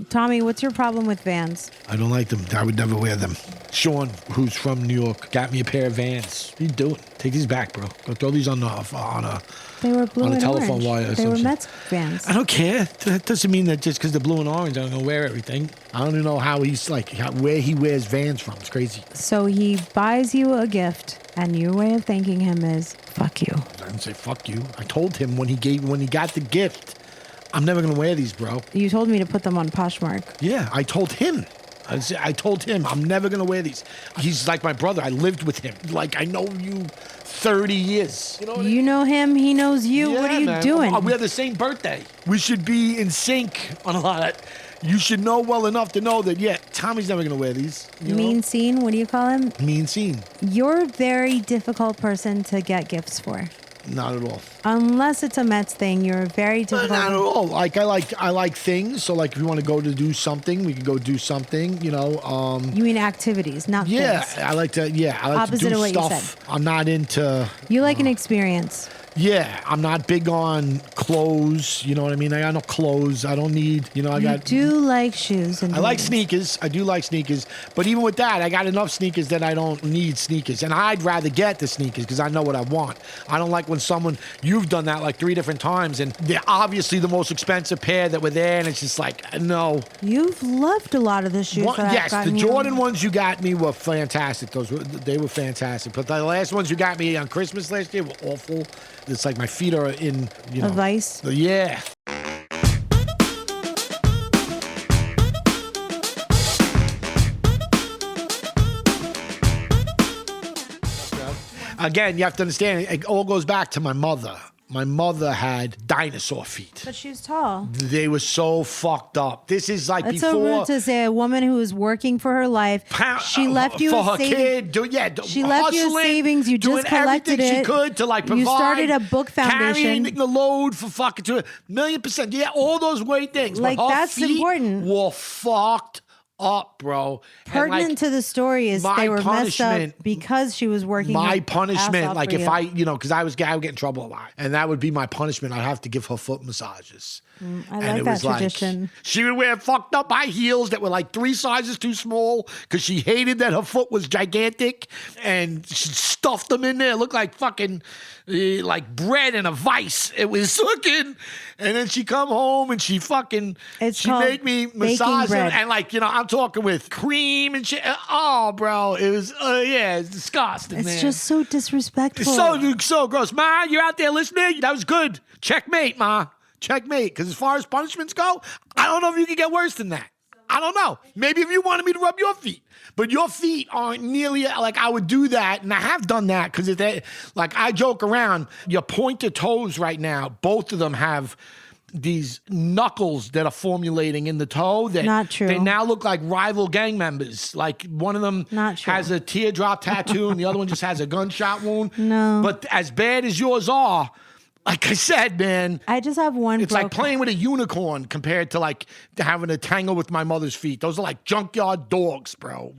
Tommy, what's your problem with Vans? I don't like them. I would never wear them. Sean, who's from New York, got me a pair of Vans. What are you doing? Take these back, bro. Go throw these on a They were blue on a and telephone orange. wire or They were something. Mets Vans. I don't care. That doesn't mean that just because they're blue and orange, I'm going to wear everything. I don't even know how he's like, where he wears Vans from. It's crazy. So he buys you a gift, and your way of thanking him is, fuck you. I didn't say fuck you. I told him when he got the gift, I'm never going to wear these, bro. You told me to put them on Poshmark. Yeah, I told him. I told him I'm never going to wear these. He's like my brother. I lived with him. Like, I know you 30 years. You know what I mean? You know him, he knows you. Yeah, what are you man. doing? We have the same birthday. We should be in sync on a lot of that. You should know well enough to know that, yeah, Tommy's never going to wear these. You know? Mean scene, what do you call him? Mean scene. You're a very difficult person to get gifts for. Not at all. Unless it's a Mets thing, you're a very difficult. Not at all. Like I like things. So like if you want to go to do something, we can go do something. You know. You mean activities, not Yeah, things. I like to. Yeah, I like Opposite to do of what stuff. you said. I'm not into. You like an experience. Yeah, I'm not big on clothes. You know what I mean? I got no clothes. I don't need. You know, I got. You do like shoes and I like boots. sneakers. I do like sneakers. But even with that, I got enough sneakers that I don't need sneakers. And I'd rather get the sneakers because I know what I want. I don't like when someone, you've done that like 3 different times and they're obviously the most expensive pair that were there. And it's just like, no. You've loved a lot of the shoes that I've Yes, the gotten you. Jordan ones you got me were fantastic. They were fantastic. But the last ones you got me on Christmas last year were awful. It's like my feet are in, you know. A vice? Yeah. Again, you have to understand, it all goes back to my mother. My mother had dinosaur feet. But she's tall. They were so fucked up. This is like That's before. so rude to say. A woman who was working for her life. She left you for a her savings. kid. She left you a hustling, savings. You doing just collected everything it. she could to like provide. You started a book foundation. Carrying the load for fucking 1,000,000%. Yeah, all those great things. Like, but her that's feet important. Were fucked up, bro. And, Pertinent like, to the story is my they were messed up punishment- because she was working. my her ass punishment, off like for if you. I, because I would get in trouble a lot, and that would be my punishment. I'd have to give her foot massages. I And like it that was tradition. She would wear fucked up high heels that were like 3 sizes too small because she hated that her foot was gigantic, and she stuffed them in there. It looked like fucking like bread in a vice. It was looking, and then she come home and she fucking It's she called make me baking massage them, bread. and like I'm talking with cream and shit. Oh, bro, it was yeah, it's disgusting. It's man. just so disrespectful. It's so gross. Ma, you out there listening? That was good. Checkmate, Ma. Checkmate. Because as far as punishments go, I don't know if you can get worse than that. I don't know. Maybe if you wanted me to rub your feet. But your feet aren't nearly like I would do that. And I have done that because like I joke around. Your pointer toes right now, both of them have these knuckles that are formulating in the toe that Not true. they now look like rival gang members. Like one of them Not true. has a teardrop tattoo and the other one just has a gunshot wound. No. But as bad as yours are, like I said, man, I just have one. it's like playing with a unicorn compared to like having a tangle with my mother's feet. Those are like junkyard dogs, bro.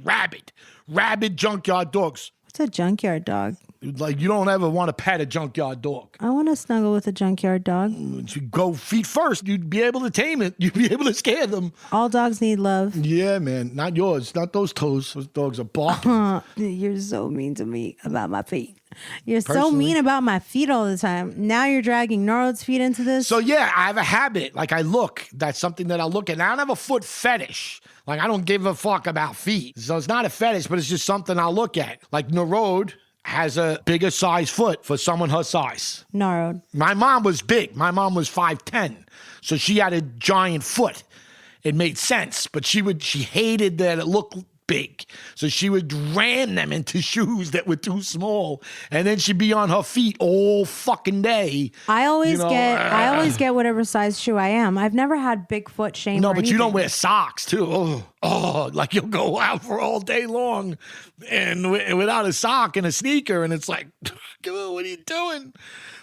Rabid junkyard dogs. What's a junkyard dog? Like you don't ever want to pet a junkyard dog. I want to snuggle with a junkyard dog. You go feet first. You'd be able to tame it. You'd be able to scare them. All dogs need love. Yeah, man. Not yours. Not those toes. Those dogs are barking. You're so mean to me about my feet. You're so Personally. mean about my feet all the time. Now you're dragging Norwood's feet into this. So yeah, I have a habit. Like I look. That's something that I look at. And I don't have a foot fetish. Like I don't give a fuck about feet. So it's not a fetish, but it's just something I'll look at. Like Narode has a bigger size foot for someone her size. Norwood. My mom was big. My mom was 5'10". So she had a giant foot. It made sense. But she hated that it looked big. So she would ram them into shoes that were too small. And then she'd be on her feet all fucking day. I always You know, get whatever size shoe I am. I've never had big foot shame. No, or but you don't anything. wear socks too. Oh, like you'll go out for all day long and without a sock and a sneaker. And it's like, come on, what are you doing?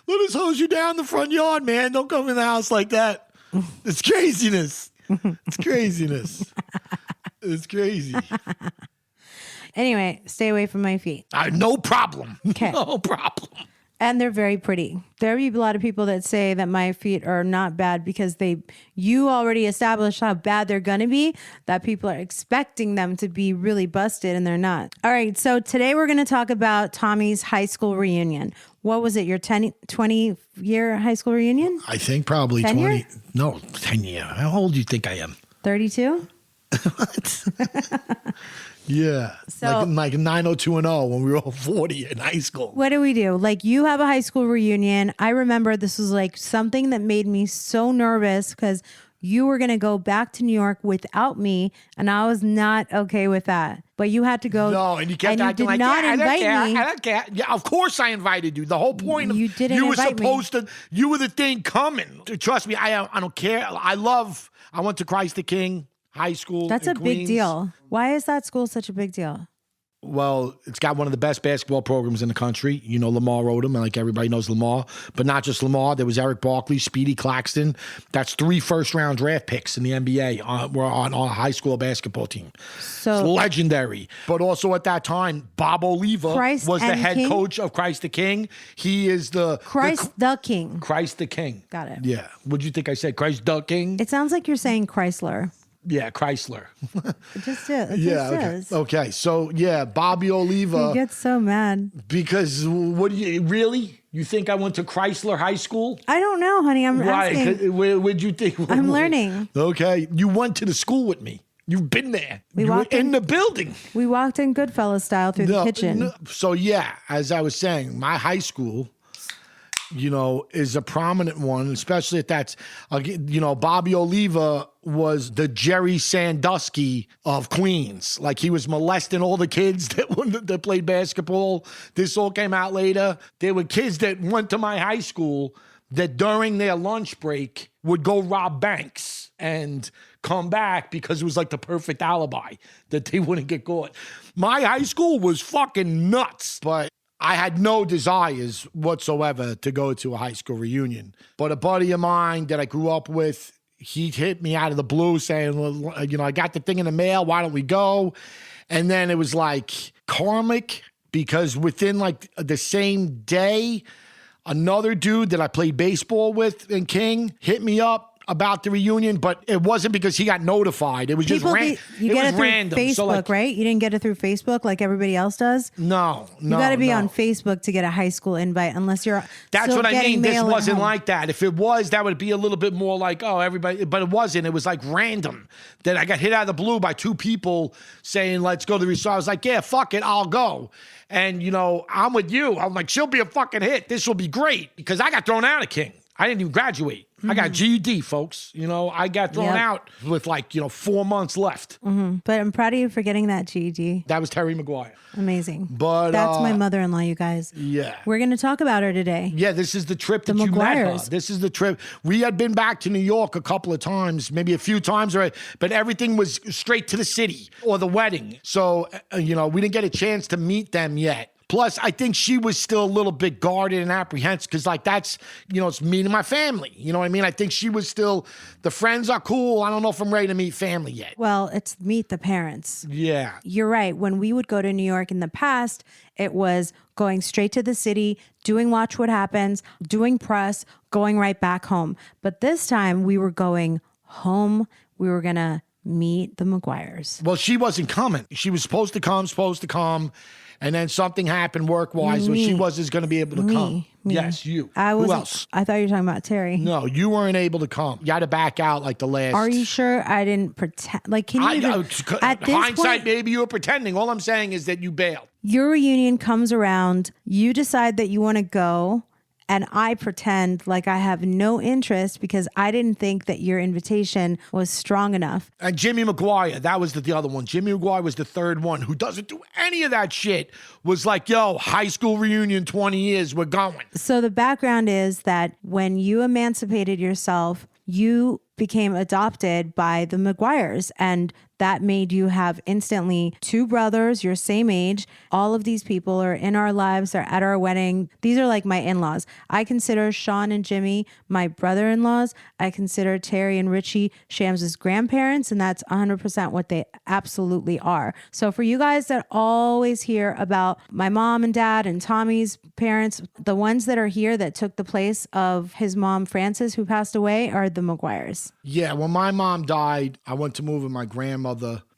Let us hose you down the front yard, man. Don't come in the house like that. It's craziness. It's craziness. It's crazy. Anyway, stay away from my feet. No problem. Okay. No problem. And they're very pretty. There are a lot of people that say that my feet are not bad because you already established how bad they're going to be, that people are expecting them to be really busted and they're not. All right. So today we're going to talk about Tommy's high school reunion. What was it? Your 20-year high school reunion? I think probably 10 20. year? No, 10 year. How old do you think I am? 32? What? Yeah. So- like 90210 when we were all 40 in high school. What do we do? Like, you have a high school reunion. I remember this was like something that made me so nervous because you were going to go back to New York without me, and I was not okay with that. But you had to go. No, and you kept and acting you did like, not yeah, invite me. I don't care. Yeah, of course I invited you. The whole point of You didn't you were invite me. supposed to, you were the thing coming. Trust me, I don't care. I went to Christ the King High School. That's a in big Queens. deal. Why is that school such a big deal? Well, it's got one of the best basketball programs in the country. You know, Lamar wrote him, and like everybody knows Lamar. But not just Lamar. There was Eric Barkley, Speedy Claxton. That's 3 first-round draft picks in the NBA. Were on a high school basketball team. So It's legendary. But also at that time, Bob Oliva Christ was the and head King? coach of Christ the King. He is Christ the King. Christ the King. Got it. Yeah. What'd you think I said? Christ the King? It sounds like you're saying Chrysler. Yeah, Chrysler. It just is. It Yeah, just okay. is. Okay. So, yeah, Bobby He Oliva. gets so mad. Because what do you really? You think I went to Chrysler High School? I don't know, honey. I'm Why? asking. Where'd you think? I'm learning. Okay. You went to the school with me. You've been there. We You were walked in in- the building. We walked in Goodfellas style through the kitchen. No. So, yeah, as I was saying, my high school, you know, is a prominent one, especially if that's, you know, Bobby Oliva was the Jerry Sandusky of Queens. Like, he was molesting all the kids that played basketball. This all came out later. There were kids that went to my high school that during their lunch break would go rob banks and come back because it was like the perfect alibi that they wouldn't get caught. My high school was fucking nuts, but I had no desires whatsoever to go to a high school reunion. But a buddy of mine that I grew up with, he hit me out of the blue saying, well, you know, I got the thing in the mail. Why don't we go? And then it was like karmic, because within like the same day, another dude that I played baseball with in King hit me up about the reunion, but it wasn't because he got notified. It was just random. You get it through random. Facebook, So, like, right? You didn't get it through Facebook like everybody else does? No. You got to be no. on Facebook to get a high school invite unless you're That's still what I getting mean. This mail at wasn't home. like that. If it was, that would be a little bit more like, oh, everybody, but it wasn't. It was like random. That I got hit out of the blue by 2 people saying, let's go to the resort. I was like, yeah, fuck it, I'll go. And, you know, I'm with you. I'm like, she'll be a fucking hit. This will be great. Because I got thrown out of King. I didn't even graduate. I got GED, folks. You know, I got thrown out with like, 4 months left. But I'm proud of you for getting that GED. That was Terry McGuire. Amazing. But that's my mother-in-law, you guys. Yeah. We're going to talk about her today. Yeah, this is the trip that The you met her. McGuires. This is the trip. We had been back to New York a couple of times, maybe a few times, but everything was straight to the city or the wedding. So, you know, we didn't get a chance to meet them yet. Plus, I think she was still a little bit guarded and apprehensive because, like, that's, you know, it's me and my family. You know what I mean? I think she was still, the friends are cool. I don't know if I'm ready to meet family yet. Well, it's meet the parents. Yeah. You're right. When we would go to New York in the past, it was going straight to the city, doing Watch What Happens, doing press, going right back home. But this time we were going home. We were going to meet the McGuires. Well, she wasn't coming. She was supposed to come. And then something happened work-wise where she wasn't going to be able to come. Me. Yes, you. Who else? I thought you were talking about Terry. No, you weren't able to come. You had to back out like the last. Are you sure I didn't pretend? Like, can you even, at this hindsight, point, maybe you were pretending. All I'm saying is that you bailed. your reunion comes around, you decide that you want to go, and I pretend like I have no interest because I didn't think that your invitation was strong enough. And Jimmy McGuire, that was the other one. Jimmy McGuire was the third one who doesn't do any of that shit. Was like, yo, high school reunion, 20 years, we're going. So the background is that when you emancipated yourself, you became adopted by the McGuires, and that made you have instantly 2 brothers your same age. All of these people are in our lives. They're at our wedding. These are like my in-laws. I consider Sean and Jimmy my brother-in-laws. I consider Terry and Richie Shams' grandparents, and that's 100% what they absolutely are. So for you guys that always hear about my mom and dad and Tommy's parents, the ones that are here that took the place of his mom, Frances, who passed away, are the McGuires. Yeah, when my mom died, I went to move with my grandmother,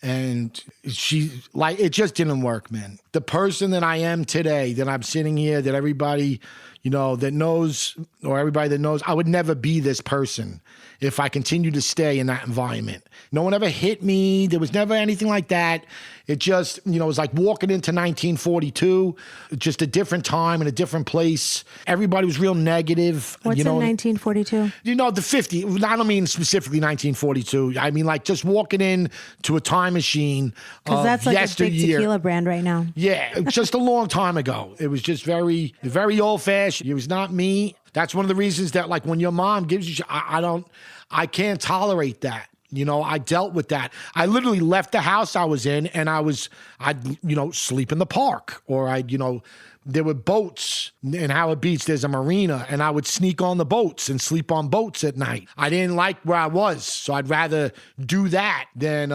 and she, like, it just didn't work, man. The person that I am today, that I'm sitting here, that everybody, you know, that knows, or everybody that knows, I would never be this person if I continued to stay in that environment. No one ever hit me. There was never anything like that. It just, you know, it was like walking into 1942, just a different time and a different place. Everybody was real negative. What's you know, in 1942? You know, the 50s. I don't mean specifically 1942. I mean, like, just walking in to a time machine. Because that's like yesteryear. a big tequila brand right now. Yeah, just a long time ago. It was just very, very old fashioned. It was not me. That's one of the reasons that, like, when your mom gives you, I can't tolerate that. You know, I dealt with that. I literally left the house I was in, and I'd, you know, sleep in the park, or I'd, you know, there were boats in Howard Beach. There's a marina, and I would sneak on the boats and sleep on boats at night. I didn't like where I was, so I'd rather do that than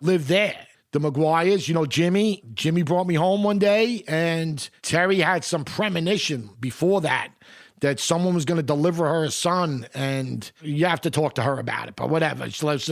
live there. The McGuires, you know, Jimmy brought me home one day, and Terry had some premonition before that someone was going to deliver her a son, and you have to talk to her about it, but whatever. She was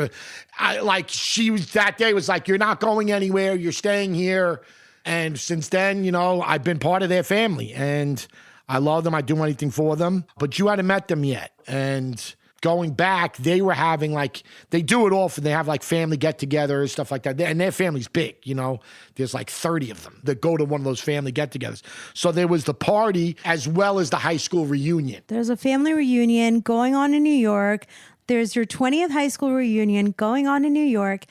that day was like, you're not going anywhere, you're staying here. And since then, you know, I've been part of their family, and I love them. I'd do anything for them, but you hadn't met them yet. And going back, they were having, like, they do it often. They have, like, family get-togethers, stuff like that. And their family's big, you know. There's like 30 of them that go to one of those family get-togethers. So there was the party as well as the high school reunion. There's a family reunion going on in New York. There's your 20th high school reunion going on in New York.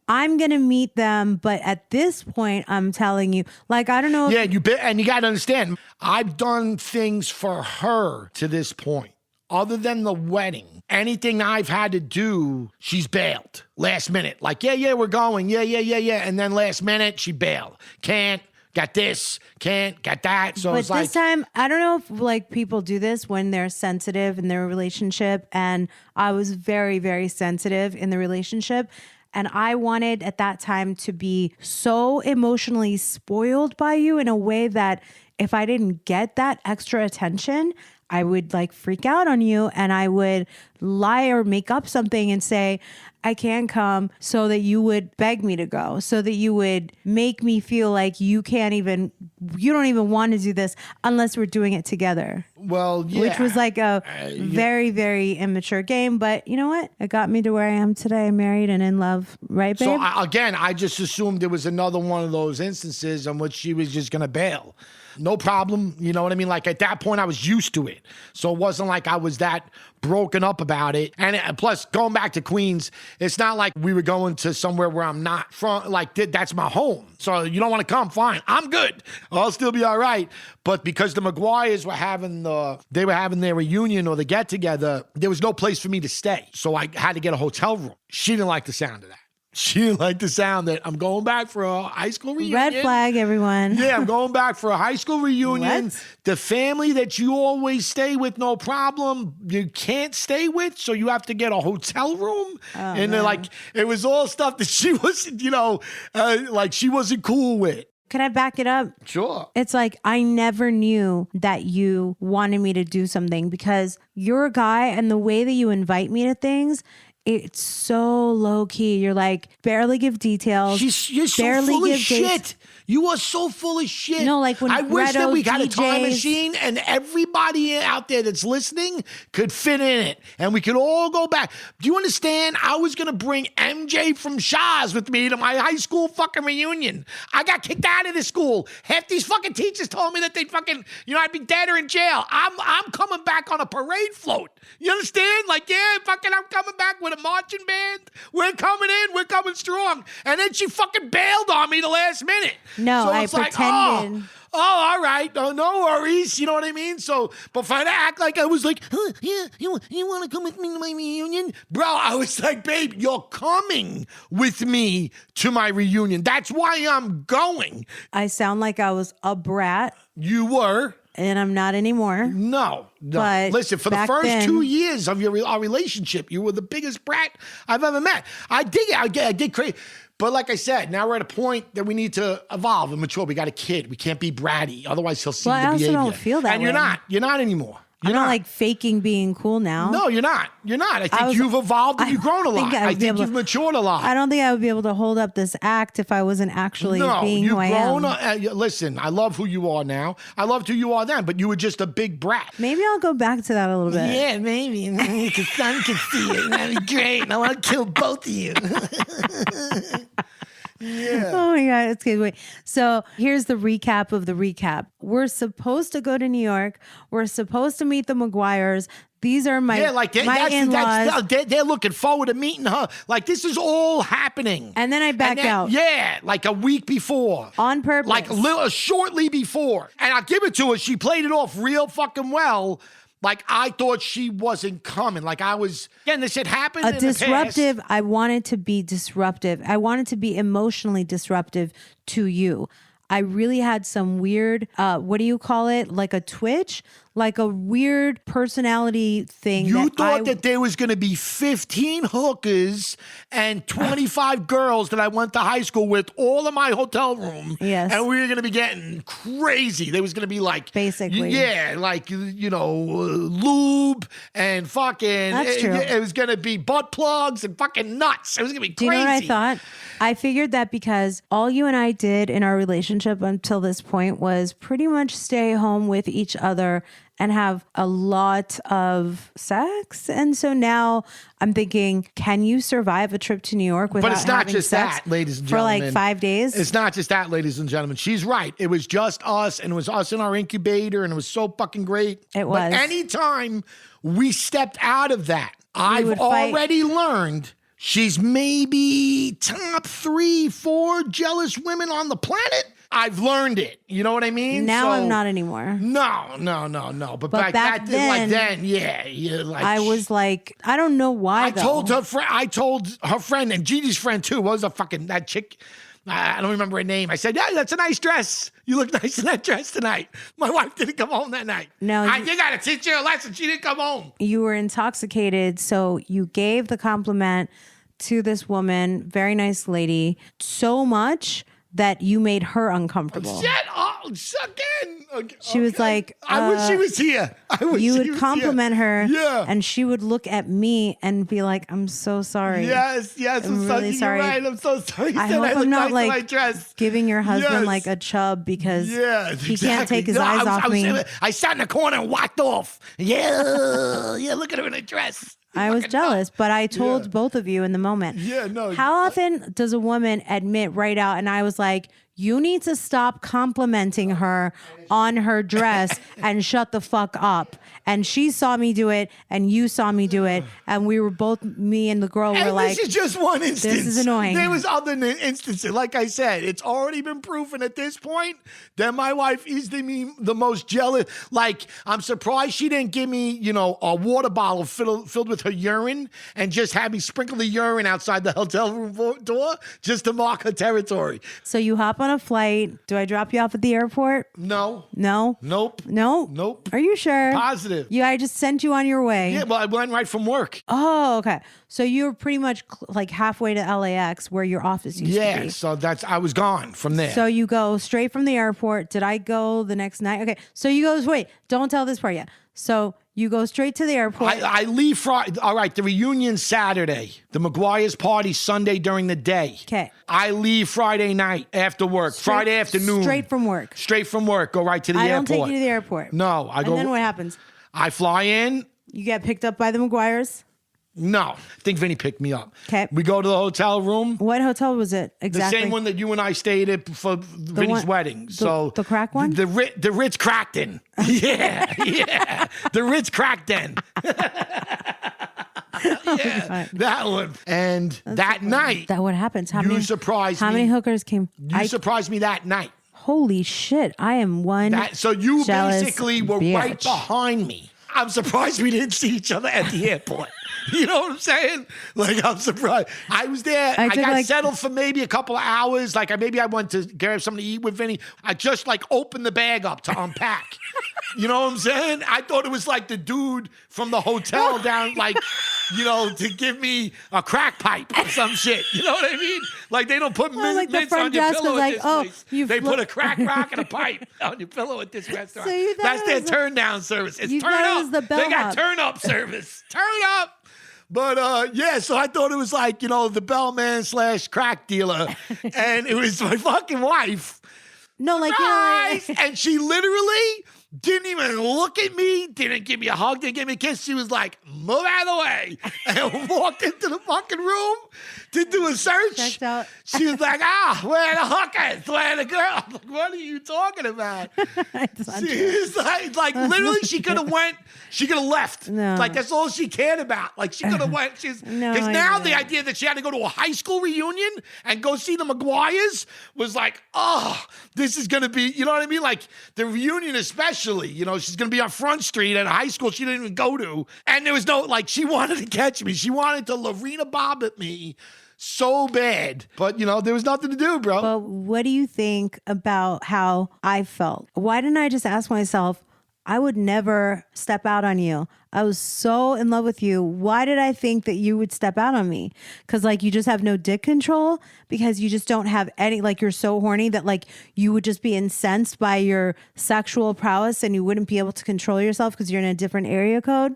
I'm going to meet them, but at this point, I'm telling you, like, I don't know. Yeah, and you got to understand, I've done things for her to this point. Other than the wedding, anything I've had to do, she's bailed last minute. Like, yeah, we're going. Yeah. And then last minute, she bailed. Can't, got this, can't, got that. So but it's like. This time, I don't know if, like, people do this when they're sensitive in their relationship. And I was very, very sensitive in the relationship. And I wanted at that time to be so emotionally spoiled by you in a way that if I didn't get that extra attention, I would, like, freak out on you, and I would lie or make up something and say, I can't come, so that you would beg me to go, so that you would make me feel like you don't even want to do this unless we're doing it together. Well, yeah. Which was like a very, very immature game. But you know what? It got me to where I am today, married and in love. Right, babe? So I just assumed there was another one of those instances in which she was just going to bail. No problem. You know what I mean? Like, at that point, I was used to it. So it wasn't like I was that broken up about it. And plus, going back to Queens, it's not like we were going to somewhere where I'm not from. Like, that's my home. So you don't want to come? Fine. I'm good. I'll still be all right. But because the McGuires were having their reunion or the get-together, there was no place for me to stay. So I had to get a hotel room. She didn't like the sound of that. She didn't like the sound that I'm going back for a high school reunion. Red flag, everyone. Yeah, I'm going back for a high school reunion. What? The family that you always stay with, no problem, you can't stay with, so you have to get a hotel room. And they're like, it was all stuff that she wasn't, you know, like she wasn't cool with. Can I back it up? Sure. It's like, I never knew that you wanted me to do something because you're a guy, and the way that you invite me to things, it's so low key. You're like, barely give details. You're so barely full give of shit. You are so full of shit. No, like when I wish that Greto we got a time DJs machine and everybody out there that's listening could fit in it. And we could all go back. Do you understand? I was going to bring MJ from Shahs with me to my high school fucking reunion. I got kicked out of the school. Half these fucking teachers told me that they'd fucking, you know, I'd be dead or in jail. I'm coming back on a parade float. You understand? Like, yeah, fucking I'm coming back with a marching band. We're coming in. We're coming strong. And then she fucking bailed on me the last minute. No, So I it's like, pretended. oh, all right, no worries. You know what I mean? So, but for her to act like I was like, huh, yeah, you want to come with me to my reunion? Bro, I was like, babe, you're coming with me to my reunion. That's why I'm going. I sound like I was a brat. You were. And I'm not anymore. No. But listen, for the first then, 2 years of our relationship, you were the biggest brat I've ever met. I dig it. I did crazy. But like I said, now we're at a point that we need to evolve and mature. We got a kid. We can't be bratty. Otherwise, he'll see the behavior. I also don't feel that and way. you're not. You're not anymore. I'm not like faking being cool now. No, you're not. You're not. I think you've evolved and you've grown a lot. I think you've matured a lot. I don't think I would be able to hold up this act if I wasn't actually being who I am. Listen, I love who you are now. I loved who you are then, but you were just a big brat. Maybe I'll go back to that a little bit. Yeah, maybe. The sun can see it. That'd be great. I want to kill both of you. Yeah. Oh my God. It's good. Wait. So here's the recap of the recap. We're supposed to go to New York. We're supposed to meet the McGuires. These are my in-laws. They're looking forward to meeting her. Like, this is all happening. And then I back out. Yeah, like a week before. On purpose. Like shortly before. And I'll give it to her. She played it off real fucking well. Like, I thought she wasn't coming. Like, I was, again, this had happened in disruptive. the past. I wanted to be disruptive. I wanted to be emotionally disruptive to you. I really had some weird, what do you call it? Like a twitch? Like a weird personality thing. You thought that there was going to be 15 hookers and 25 girls that I went to high school with all in my hotel room. Yes. And we were going to be getting crazy. There was going to be like... Basically. Yeah, like, lube and fucking... That's true. It was going to be butt plugs and fucking nuts. It was going to be crazy. Do you know what I thought? I figured that because all you and I did in our relationship until this point was pretty much stay home with each other and have a lot of sex. And so now I'm thinking, can you survive a trip to New York without having sex? But it's not just that, ladies and gentlemen. For like 5 days? It's not just that, ladies and gentlemen. She's right. It was just us, and it was us in our incubator, and it was so fucking great. It was. But anytime we stepped out of that, I've already learned she's maybe top 3, 4 jealous women on the planet. I've learned it. You know what I mean? Now I'm not anymore. No. But back then, yeah. Like, I was like, I don't know why. I told her friend and Gigi's friend too. What was that chick? I don't remember her name. I said, yeah, that's a nice dress. You look nice in that dress tonight. My wife didn't come home that night. No, you got to teach her a lesson. She didn't come home. You were intoxicated, so you gave the compliment to this woman, very nice lady, so much that you made her uncomfortable. Shut up. Again. She was like, I wish she was here. You would compliment her. Yeah. And she would look at me and be like, I'm so sorry. Yes. I'm really sorry. You're right. I'm so sorry. I hope I'm not like giving your husband like a chub because he can't take his eyes off me. I sat in the corner and walked off. Yeah, look at her in a dress. I was jealous, but I told both of you in the moment. Yeah, no. How often does a woman admit right out? And I was like, you need to stop complimenting her on her dress and shut the fuck up. And she saw me do it, and you saw me do it, and we were both, me and the girl were like, this is just one instance. This is annoying. There was other instances. Like I said, it's already been proven at this point that my wife is the most jealous. Like, I'm surprised she didn't give me, a water bottle filled with her urine and just have me sprinkle the urine outside the hotel room door just to mark her territory. So you hop on a flight. Do I drop you off at the airport? No. No? Nope. No? Nope. Are you sure? Positive. I just sent you on your way. Yeah, well, I went right from work. Oh, okay. So you're pretty much like halfway to LAX where your office used to be. Yeah, so I was gone from there. So you go straight from the airport. Did I go the next night? Okay. So you go, wait, don't tell this part yet. So you go straight to the airport. I leave Friday. All right, the reunion Saturday. The McGuires party Sunday during the day. Okay. I leave Friday night after work. Friday afternoon. Straight from work. Go right to the airport. I don't take you to the airport. No, I go. And then what happens? I fly in. You get picked up by the McGuires? No, I think Vinny picked me up. Okay. We go to the hotel room. What hotel was it exactly? The same one that you and I stayed at for Vinny's wedding. The crack one? The Ritz Crackton. Yeah. The Ritz Crackton. Yeah, that one. And that night. That what happens? You surprised me. How many hookers came? You surprised me that night. Holy shit. I am one. So you jealous basically were bitch. right behind me. I'm surprised we didn't see each other at the airport. You know what I'm saying? Like, I'm surprised. I was there. I got settled for maybe a couple of hours. Like, maybe I went to grab something to eat with Vinny. I just, like, opened the bag up to unpack. You know what I'm saying? I thought it was like the dude from the hotel down, like, you know, to give me a crack pipe or some shit. You know what I mean? Like, they don't put like the mints front on your desk pillow was at like, this oh, place. They put a crack rock and a pipe on your pillow at this restaurant. So you thought That's it their was turn down service. It's you turn thought it up. was the They got bellhop. turn up service. Turn up. But yeah, so I thought it was like, you know, the bellman / crack dealer. And it was my fucking wife. No, like, Surprise! And she literally didn't even look at me, didn't give me a hug, didn't give me a kiss. She was like, move out of the way. And walked into the fucking room to do a search. Checked out. She was like, where are the hookers? Where are the girls? I'm like, what are you talking about? She was like literally, she could have left. No. Like, that's all she cared about. Like, she could have went. Because now the idea that she had to go to a high school reunion and go see the McGuires was like, oh, this is going to be, you know what I mean? Like, the reunion especially, you know, she's going to be on Front Street at a high school she didn't even go to. And there was no, like, she wanted to catch me. She wanted to Lorena Bob at me so bad. But, you know, there was nothing to do, bro. But what do you think about how I felt? Why didn't I just ask myself, I would never step out on you. I was so in love with you. Why did I think that you would step out on me? Because like you just have no dick control, because you just don't have any, like you're so horny that like you would just be incensed by your sexual prowess and you wouldn't be able to control yourself because you're in a different area code.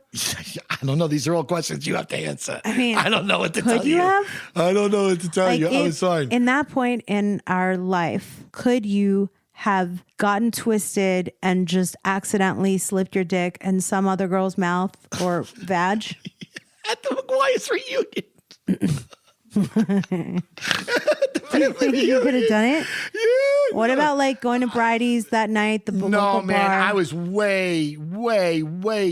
I don't know. These are all questions you have to answer. I mean, I don't know what to could tell you you. have? I don't know what to tell you. I was fine. In that point in our life, could you have gotten twisted and just accidentally slipped your dick in some other girl's mouth or vag? At the McGuires reunion. Do you think you could have done it? Yeah. What about like going to Bridie's that night? The No, local man, bar? I was way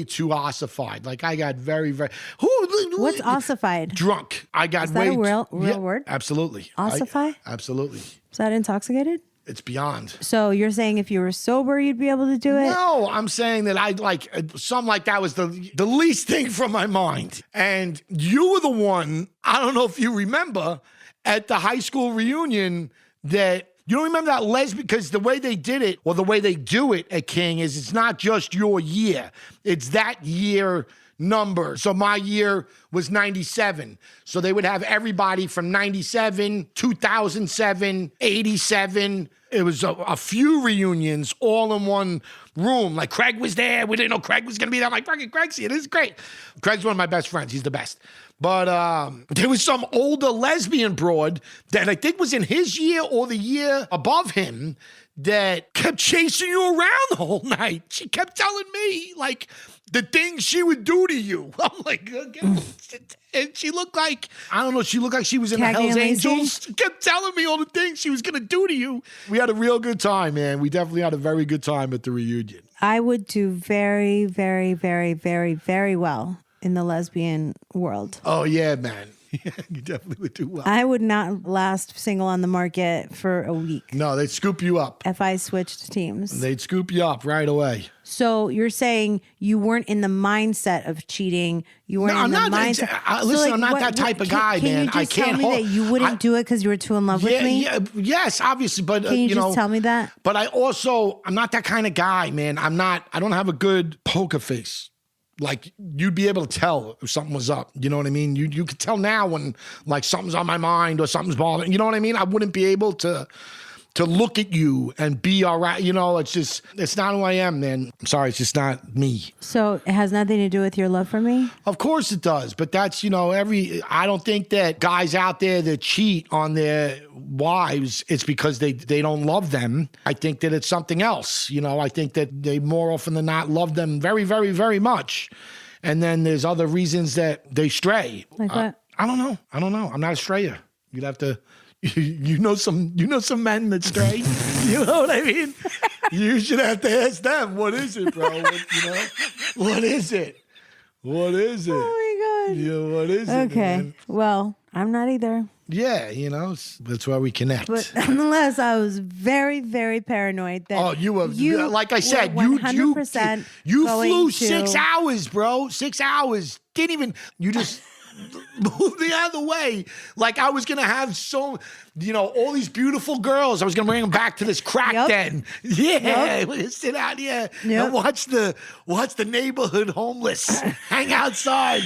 too ossified. Like I got very. What's ossified? Drunk. I got Is that way a real word? Absolutely. Ossify? Absolutely. Is that intoxicated? It's beyond. So you're saying if you were sober, you'd be able to do it? No, I'm saying that I like something like that was the least thing from my mind. And you were the one, I don't know if you remember, at the high school reunion that you don't remember that lesbian, because the way they did it, or the way they do it at King, is it's not just your year. It's that year number. So my year was 97. So they would have everybody from 97, 2007, 87. It was a few reunions all in one room. Like Craig was there. We didn't know Craig was going to be there. I'm like, fucking Craig's here. This is great. Craig's one of my best friends. He's the best. But there was some older lesbian broad that I think was in his year or the year above him that kept chasing you around the whole night. She kept telling me, like, the things she would do to you. I'm like, okay. And she looked like, I don't know, she looked like she was in the Hells Angels. She kept telling me all the things she was going to do to you. We had a real good time, man. We definitely had a very good time at the reunion. I would do very, very, very, very, very well in the lesbian world. Oh, yeah, man. You definitely would do well. I would not last single on the market for a week. No, they'd scoop you up. If I switched teams. They'd scoop you up right away. So you're saying you weren't in the mindset of cheating. You weren't in the mindset. Listen, I'm not that type of guy, man. I can't tell me that you wouldn't do it because you were too in love with me? Yes, obviously, but can you just tell me that? But I'm not that kind of guy, man. I don't have a good poker face. Like, you'd be able to tell if something was up. You know what I mean? You could tell now when, like, something's on my mind or something's bothering. You know what I mean? I wouldn't be able to look at you and be all right. You know, it's not who I am, man. I'm sorry, it's just not me. So it has nothing to do with your love for me? Of course it does. But that's, I don't think that guys out there that cheat on their wives, it's because they don't love them. I think that it's something else. I think that they more often than not love them very, very, very much. And then there's other reasons that they stray. Like what? I don't know. I'm not a strayer. You'd have to... You know some men that stray. You know what I mean? You should have to ask them. What is it, bro? What is it? What is it? Oh my God. Yeah, what is it? Okay. Man? Well, I'm not either. Yeah, that's where we connect. But nonetheless, I was very, very paranoid that you were like I said, were 100% you going flew to- 6 hours, bro. 6 hours. Didn't even you just moved the other way. Like I was gonna have all these beautiful girls. I was gonna bring them back to this crack den. Yeah, we're gonna sit out here and watch the neighborhood homeless hang outside.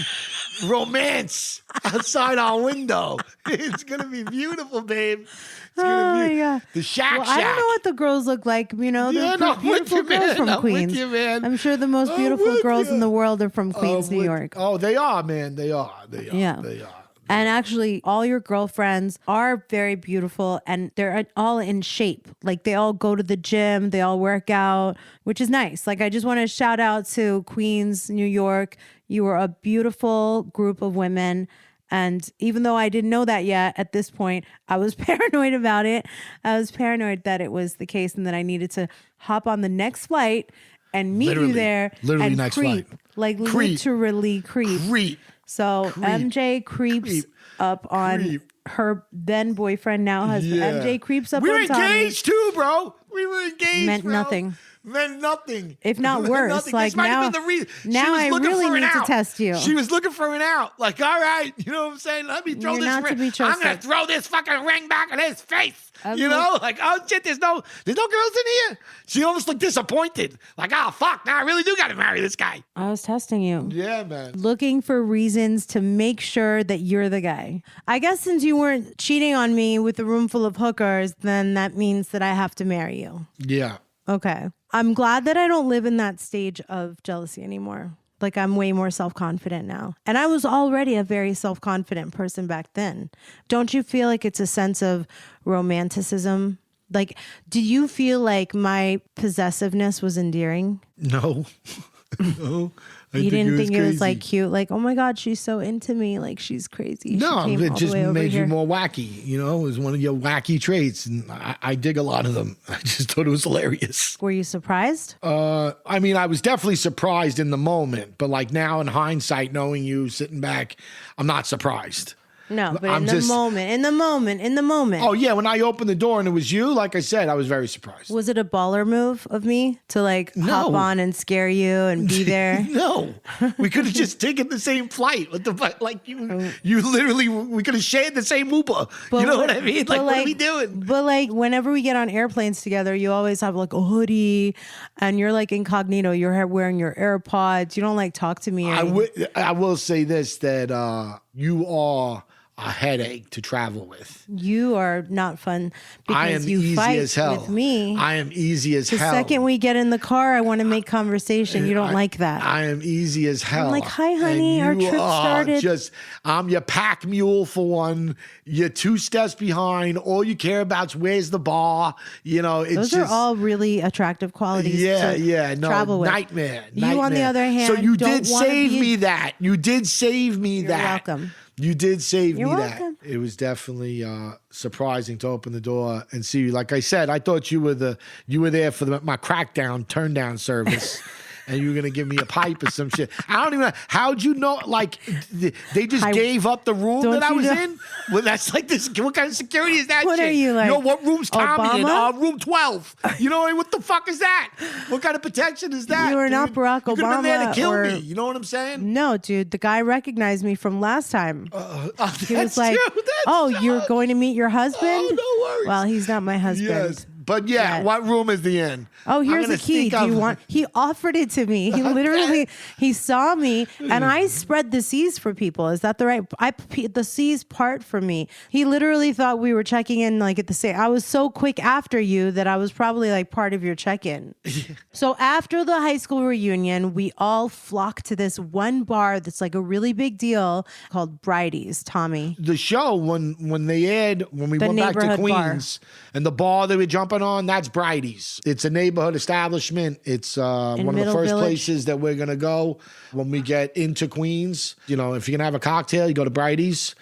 Romance outside our window. It's gonna be beautiful, babe. It's gonna be the shack. I don't know what the girls look like. They're beautiful girls from Queens. I'm sure the most beautiful girls in the world are from Queens, New York. Oh, they are, man. They are. Yeah. They are. And actually, all your girlfriends are very beautiful and they're all in shape. Like they all go to the gym, they all work out, which is nice. Like I just want to shout out to Queens, New York. You were a beautiful group of women. And even though I didn't know that yet at this point, I was paranoid about it. I was paranoid that it was the case and that I needed to hop on the next flight and meet you there. Literally and next creep, flight. Like literally creep. So MJ creeps up on her then boyfriend, now husband. MJ creeps up on Tommy. We were engaged too, bro. We were engaged. Meant nothing. Meant nothing. If not worse. Nothing. Like now I really need to test you. She was looking for an out. Like, all right, you know what I'm saying? Let me throw this ring. I'm going to throw this fucking ring back in his face. Like, oh shit, there's no girls in here. She almost looked disappointed. Like, oh fuck, now I really do got to marry this guy. I was testing you. Yeah, man. Looking for reasons to make sure that you're the guy. I guess since you weren't cheating on me with a room full of hookers, then that means that I have to marry you. Yeah. Okay. I'm glad that I don't live in that stage of jealousy anymore. Like I'm way more self-confident now. And I was already a very self-confident person back then. Don't you feel like it's a sense of romanticism? Like, do you feel like my possessiveness was endearing? No. No. You didn't think it was like cute, like, oh my God, she's so into me, like she's crazy. No, it just made you more wacky. It was one of your wacky traits, and I dig a lot of them. I just thought it was hilarious. Were you surprised? I mean, I was definitely surprised in the moment, but like now in hindsight, knowing you sitting back, I'm not surprised. No, but in the moment. Oh, yeah. When I opened the door and it was you, like I said, I was very surprised. Was it a baller move of me to hop on and scare you and be there? No. We could have just taken the same flight. You literally, we could have shared the same Uber. You know what I mean? Like, what are we doing? But like, whenever we get on airplanes together, you always have like a hoodie and you're like incognito. You're wearing your AirPods. You don't like talk to me. I will say this, that you are a headache to travel with. You are not fun because I am you easy fight as hell. with me. I am easy as hell. The second we get in the car, I want to make conversation. You don't like that. I am easy as hell. I'm like, hi, honey, our trip started. I'm your pack mule for one. You're 2 steps behind. All you care about is where's the bar. Those are all really attractive qualities. Travel with. Nightmare. You, on the other hand, so you did save me that. You did save me that. You're welcome. You did save me welcome. that. It was definitely surprising to open the door and see you. Like I said, I thought you were there for my crackdown turn down service. And you were going to give me a pipe or some shit. I don't even know. How'd you know? Like, they just gave up the room that I was in? Well, that's like this. What kind of security is that what shit? Are you like? What room's Tommy Obama? in? Room 12. You know what the fuck is that? What kind of protection is that? You are not Barack Obama. You could have been there to kill me. You know what I'm saying? No, dude. The guy recognized me from last time. He was like, true. You're going to meet your husband? Oh, no worries. Well, he's not my husband. Yes. But what room is the in? Oh, here's the key. Do you want? He offered it to me. He literally, he saw me, and I spread the C's for people. Is that the right? The C's part for me. He literally thought we were checking in like at the same. I was so quick after you that I was probably like part of your check-in. So after the high school reunion, we all flocked to this one bar that's like a really big deal called Bridie's. Tommy, the show when we went back to Queens and the bar they were jumping on, that's Bridie's. It's a neighborhood establishment. It's one of the first places that we're going to go when we get into Queens. If you're going to have a cocktail, you go to Bridie's.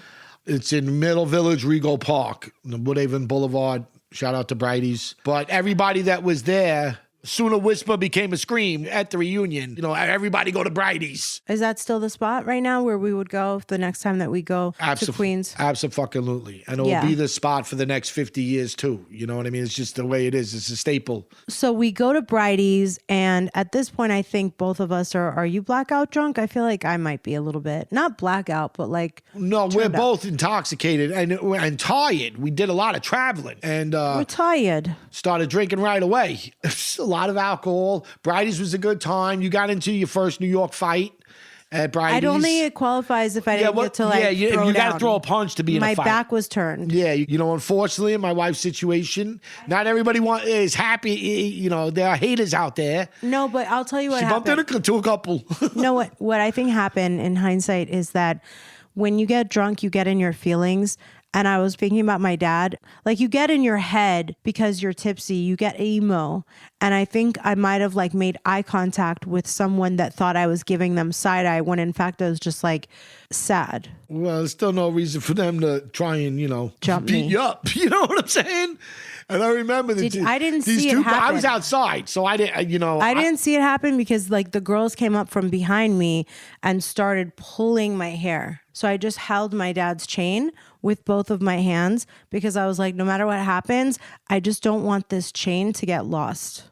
It's in Middle Village, Regal Park, Woodhaven Boulevard. Shout out to Bridie's. But everybody that was there Soon a whisper became a scream at the reunion. You know, everybody go to Bridie's. Is that still the spot right now where we would go the next time that we go to Queens? Absolutely. And it will be the spot for the next 50 years too. You know what I mean? It's just the way it is. It's a staple. So we go to Bridie's, and at this point, I think both of us are you blackout drunk? I feel like I might be a little bit. Not blackout, but like... No, we're both intoxicated and tired. We did a lot of traveling. And we're tired. Started drinking right away. A lot of alcohol. Bridie's was a good time. You got into your first New York fight at Bridie's. I don't think it qualifies if I didn't get to like you got to throw a punch to be in a fight. My back was turned. Yeah, you know, unfortunately, in my wife's situation, not everybody is happy. You know, there are haters out there. No, but I'll tell you what happened. She bumped into a couple. No, what I think happened in hindsight is that when you get drunk, you get in your feelings. And I was thinking about my dad. Like, you get in your head because you're tipsy, you get emo. And I think I might have like made eye contact with someone that thought I was giving them side eye when in fact I was just like sad. Well, there's still no reason for them to try and, you know, jump beat me. You up. You know what I'm saying? And I remember I didn't see it happen. I was outside, so I didn't, you know. I didn't see it happen because like the girls came up from behind me and started pulling my hair. So I just held my dad's chain with both of my hands because I was like, no matter what happens, I just don't want this chain to get lost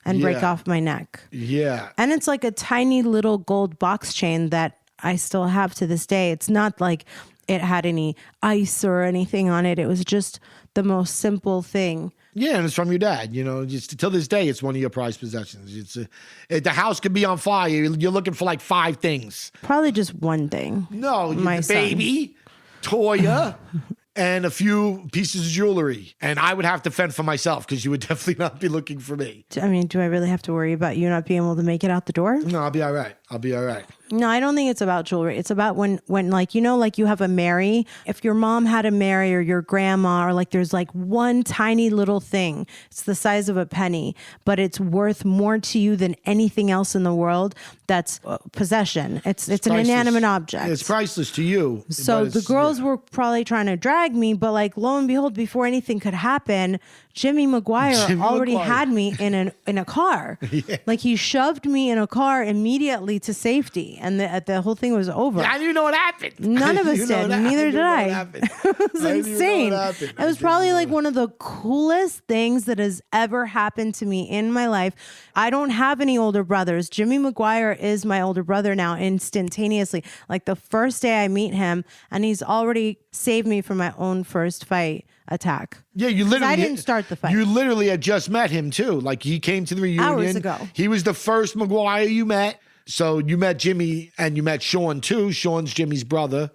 and break off my neck. Yeah. And it's like a tiny little gold box chain that I still have to this day. It's not like it had any ice or anything on it. It was just the most simple thing. Yeah, and it's from your dad. You know, just till this day, it's one of your prized possessions. The house could be on fire. You're looking for like 5 things. Probably just one thing. No, my baby, Toya, and a few pieces of jewelry. And I would have to fend for myself because you would definitely not be looking for me. I mean, do I really have to worry about you not being able to make it out the door? No, I'll be all right. No, I don't think it's about jewelry. It's about when like, you know, like you have a Mary. If your mom had a Mary or your grandma, or like there's like one tiny little thing, it's the size of a penny, but it's worth more to you than anything else in the world. That's possession. It's an inanimate object. It's priceless to you. So the girls were probably trying to drag me, but like lo and behold, before anything could happen, Jimmy McGuire already had me in a car. Yeah. Like he shoved me in a car immediately to safety, and the whole thing was over. I didn't know what happened. None of us did. Neither did I. It was insane. It was probably like one of the coolest things that has ever happened to me in my life. I don't have any older brothers. Jimmy McGuire is my older brother now instantaneously. Like the first day I meet him, and he's already saved me from my own first fight attack. Yeah, you literally. I didn't start the fight. You literally had just met him too. Like he came to the reunion hours ago. He was the first McGuire you met. So you met Jimmy and you met Sean too. Sean's Jimmy's brother.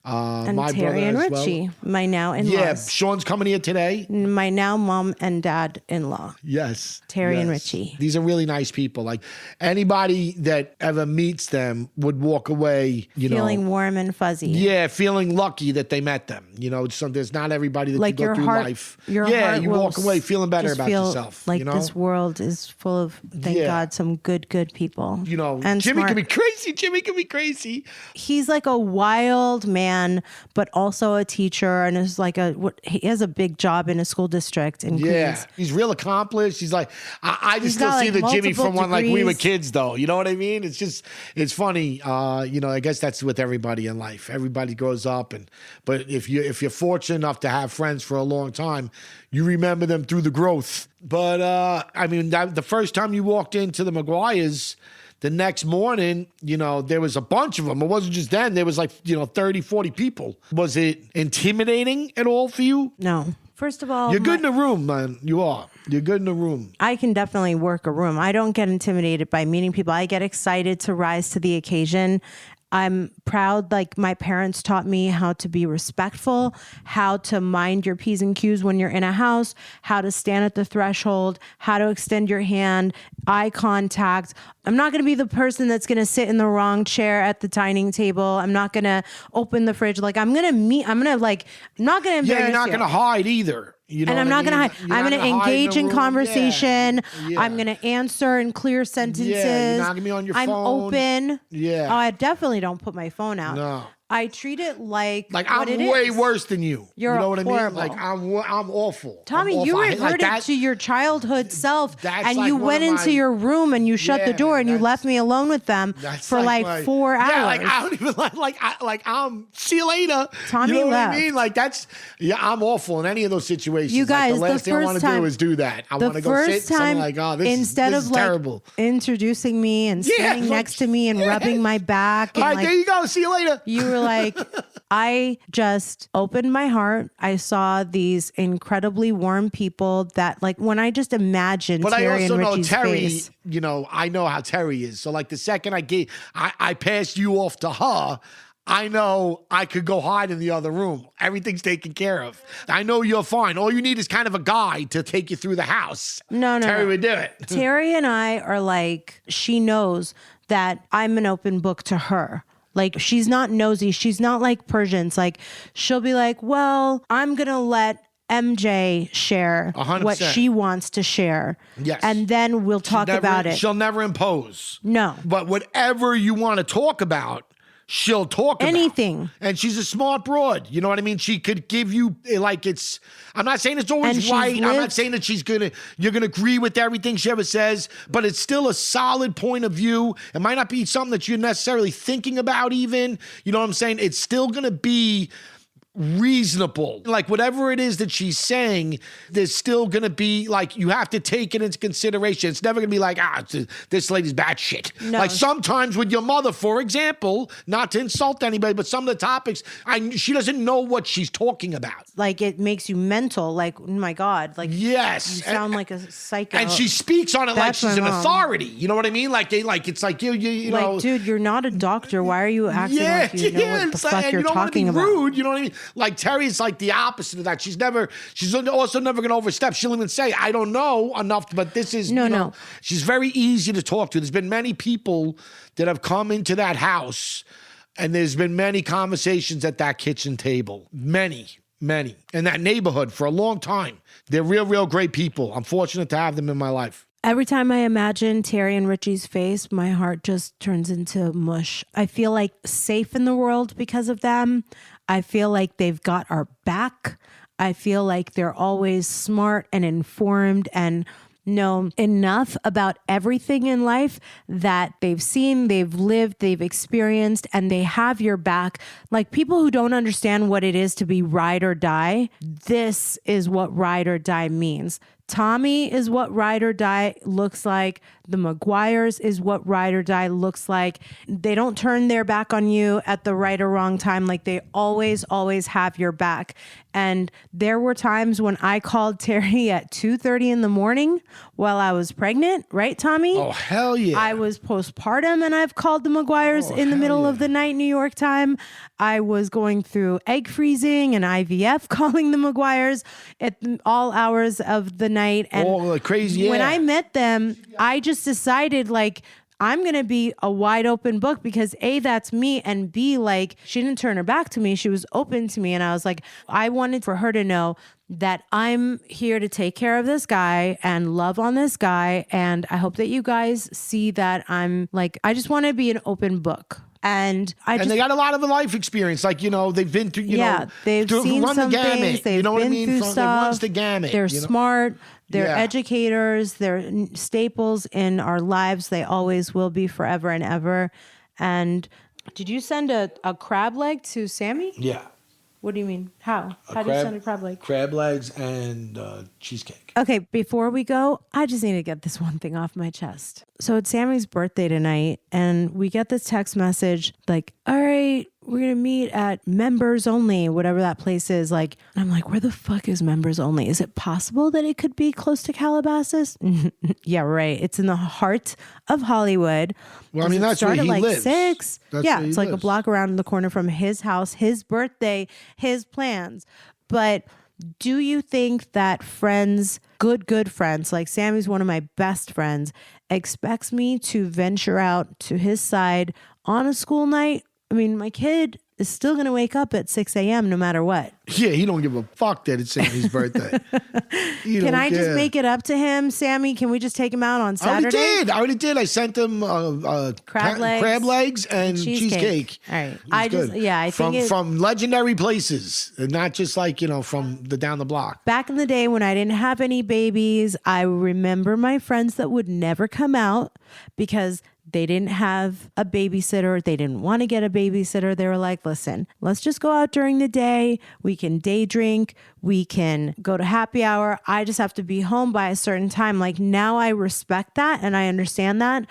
And my Terry brother and as Richie, well. my now in-laws. Yeah, Sean's coming here today. My now mom and dad in-law. Yes. Terry and Richie. These are really nice people. Like anybody that ever meets them would walk away, feeling warm and fuzzy. Yeah, feeling lucky that they met them. You know, so there's not everybody that like you go through life. Your heart you walk away feeling better about yourself. Like this world is full of, thank God, some good people. You know, and Jimmy smart. can be crazy. Jimmy can be crazy. He's like a wild man, but also a teacher, and is like he has a big job in a school district in Queens. He's real accomplished. He's like, I just still see the Jimmy from when like we were kids, though. You know what I mean? It's funny. I guess that's with everybody in life. Everybody grows up, but if you're fortunate enough to have friends for a long time, you remember them through the growth. But the first time you walked into the McGuires, the next morning, there was a bunch of them. It wasn't just then. There was 30, 40 people. Was it intimidating at all for you? No. First of all, you're good in a room, man. You are. You're good in a room. I can definitely work a room. I don't get intimidated by meeting people. I get excited to rise to the occasion. I'm proud, like my parents taught me how to be respectful, how to mind your P's and Q's when you're in a house, how to stand at the threshold, how to extend your hand, eye contact. I'm not going to be the person that's going to sit in the wrong chair at the dining table. I'm not going to open the fridge. Like I'm not going to embarrass you're not going to hide either. And I'm not going to hide. I'm going to engage in conversation. Yeah. I'm going to answer in clear sentences. Yeah, you're not going to be on your phone. I'm open. Yeah. Oh, I definitely don't put my phone out. No. I treat it like Like what I'm it way is. worse than you. You're You know what I mean? horrible. Like I'm awful. Tommy, I'm awful. you I hate- like reverted that- to your childhood self, that's and like you one went of into my- your room and you shut the Yeah, door and you that's- left me alone with them That's for like my- 4 hours. Yeah, like I don't even like I'm see you later. Tommy you know left. what I mean? Like that's I'm awful in any of those situations. You guys, like, the last thing I first want to time- do is do that. I the want to go sit first something time, like, oh, this instead is of like terrible. introducing me and Yeah, standing like- next to me and yeah. rubbing my back, and All right, like, there you go. See you later. you were like, I just opened my heart. I saw these incredibly warm people that, like, when I just imagined But I Terry also and know Richie's Terry, face. you know, I know how Terry is. So like the second I passed you off to her, I know I could go hide in the other room. Everything's taken care of. I know you're fine. All you need is kind of a guy to take you through the house. No. Terry would do it. Terry and I are like, she knows that I'm an open book to her. Like, she's not nosy. She's not like Persians. Like, she'll be like, well, I'm going to let MJ share 100%. what she wants to share. Yes. And then we'll talk about it. She'll never impose. No. But whatever you want to talk about, she'll talk about. Anything. And she's a smart broad. You know what I mean? She could give you like I'm not saying it's always And she's right. I'm not lived- saying that you're gonna agree with everything she ever says, but it's still a solid point of view. It might not be something that you're necessarily thinking about even. You know what I'm saying? It's still gonna be reasonable. Like whatever it is that she's saying, there's still gonna be like, you have to take it into consideration. It's never gonna be like, this lady's bad shit. No. Like sometimes with your mother, for example, not to insult anybody, but some of the topics, she doesn't know what she's talking about. Like, it makes you mental. Like, oh my God. Like, Yes. you sound like a psycho. And she speaks on it like That's she's my an mom. authority. You know what I mean? Like it's like you like, know. dude, you're not a doctor. Why are you acting like you know what the it's like- fuck and you're you don't want to be talking about? rude. You know what I mean? Like Terry's like the opposite of that. She's also never going to overstep. She'll even say, I don't know enough, but this is, No. She's very easy to talk to. There's been many people that have come into that house and there's been many conversations at that kitchen table. Many. In that neighborhood for a long time. They're real great people. I'm fortunate to have them in my life. Every time I imagine Terry and Richie's face, my heart just turns into mush. I feel like safe in the world because of them. I feel like they've got our back. I feel like they're always smart and informed and know enough about everything in life that they've seen, they've lived, they've experienced, and they have your back. Like people who don't understand what it is to be ride or die, this is what ride or die means. Tommy is what ride or die looks like. The McGuires is what ride or die looks like. They don't turn their back on you at the right or wrong time. Like they always have your back. And there were times when I called Terry at 2:30 in the morning while I was pregnant, right, Tommy? Oh, hell yeah. I was postpartum and I've called the McGuires in the middle of the night, New York time. I was going through egg freezing and IVF calling the McGuires at all hours of the night. And like crazy, when yeah. I met them, I just decided like, I'm going to be a wide open book because A, that's me. And B, like she didn't turn her back to me. She was open to me. And I was like, I wanted for her to know that I'm here to take care of this guy and love on this guy. And I hope that you guys see that I'm like, I just want to be an open book. And they got a lot of life experience. Like, you know, they've been through, they've seen run some the gamut. things. They've You know what I been mean? through It stuff. runs the gamut. They're you know? smart. They're Yeah. educators. They're staples in our lives. They always will be forever and ever. And did you send a crab leg to Sammy? Yeah. What do you mean? How? How do you send a crab leg? Crab legs and cheesecake. Okay, before we go, I just need to get this one thing off my chest. So it's Sammy's birthday tonight, and we get this text message like, all right, we're going to meet at members only, whatever that place is. Like, and I'm like, where the fuck is members only? Is it possible that it could be close to Calabasas? Yeah, right. It's in the heart of Hollywood. Well, I mean, that's where Start he at like lives. 6. That's Yeah, where he it's like a lives. block around the corner from his house, his birthday, his plans. But do you think that friends, good friends, like Sammy's one of my best friends, expects me to venture out to his side on a school night? I mean, my kid is still going to wake up at 6 a.m. no matter what. Yeah, he don't give a fuck that it's Sammy's birthday. Can I just make it up to him, Sammy? Can we just take him out on Saturday? I already did. I sent him crab legs and cheesecake. All right. I think from legendary places, and not just like, from the down the block. Back in the day when I didn't have any babies, I remember my friends that would never come out because they didn't have a babysitter. They didn't want to get a babysitter. They were like, listen, let's just go out during the day. We can day drink. We can go to happy hour. I just have to be home by a certain time. Like, now I respect that and I understand that.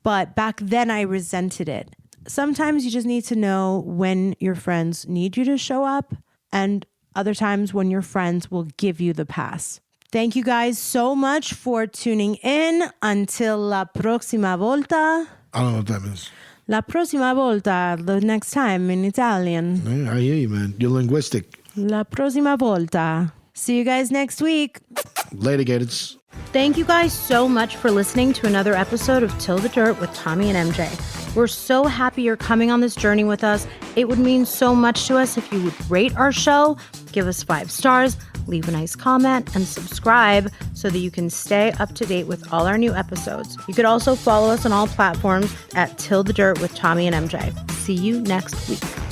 But back then I resented it. Sometimes you just need to know when your friends need you to show up, and other times when your friends will give you the pass. Thank you guys so much for tuning in. Until la prossima volta. I don't know what that means. La prossima volta, the next time in Italian. Yeah, I hear you, man. You're linguistic. La prossima volta. See you guys next week. Later, Gators. Thank you guys so much for listening to another episode of Till the Dirt with Tommy and MJ. We're so happy you're coming on this journey with us. It would mean so much to us if you would rate our show, give us 5 stars, leave a nice comment, and subscribe so that you can stay up to date with all our new episodes. You could also follow us on all platforms at Till the Dirt with Tommy and MJ. See you next week.